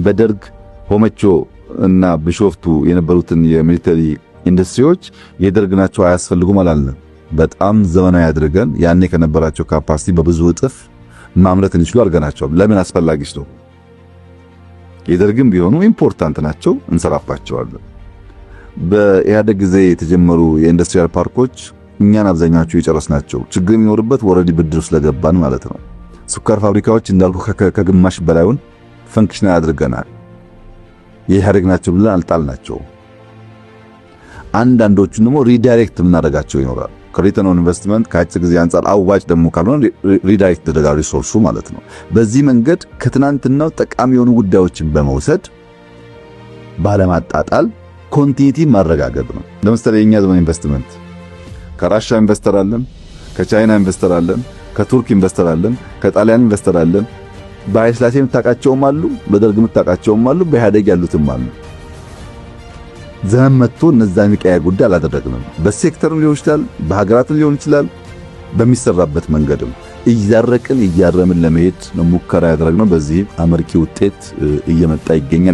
በደርግ ሆመቾ እና ቢሾፍቱ የነበሩትን የሚሊተሪ ኢንዱስትሪዎች የደርግ ናቸው አያስፈልጉም አላልንም። በጣም ዘመናዊ አድርገን ያኔ ከነበራቸው ካፓሲቲ በብዙ እጥፍ ማምረት እንችሉ አድርገናቸዋል። ለምን አስፈላጊስ ነው? የደርግም ቢሆኑ ኢምፖርታንት ናቸው፣ እንሰራባቸዋለን። በኢህአደግ ጊዜ የተጀመሩ የኢንዱስትሪያል ፓርኮች እኛን አብዛኛዎቹ የጨረስናቸው ችግር የሚኖርበት ወረዲ ብድር ስለገባን ማለት ነው። ስኳር ፋብሪካዎች እንዳልኩ ከግማሽ በላዩን ፈንክሽናል አድርገናል። የኢህአደግ ናቸው ብለን አልጣልናቸው። አንዳንዶቹን ደግሞ ሪዳይሬክት የምናደርጋቸው ይኖራል። ከሪተርን ኦን ኢንቨስትመንት ከአጭር ጊዜ አንጻር አዋጭ ደግሞ ካልሆነ ሪዳይሬክት ተደረጋ ሪሶርሱ ማለት ነው። በዚህ መንገድ ከትናንትናው ጠቃሚ የሆኑ ጉዳዮችን በመውሰድ ባለማጣጣል ኮንቲኒቲ ማረጋገጥ ነው። ለምሳሌ የኛ ዘመን ኢንቨስትመንት ከራሻ ኢንቨስተር አለን፣ ከቻይና ኢንቨስተር አለን፣ ከቱርክ ኢንቨስተር አለን፣ ከጣሊያን ኢንቨስተር አለን። በኃይለ ሥላሴ የምታውቃቸውም አሉ፣ በደርግ የምታውቃቸውም አሉ፣ በኢህአደግ ያሉትም አሉ። ዘመን መጥቶ እነዛን የሚቀያ ጉዳይ አላደረግንም። በሴክተርም ሊሆን ይችላል፣ በሀገራትም ሊሆን ይችላል። በሚሰራበት መንገድም እያረቅን እያረምን ለመሄድ ነው ሙከራ ያደረግነው። በዚህ አመርቂ ውጤት እየመጣ ይገኛል።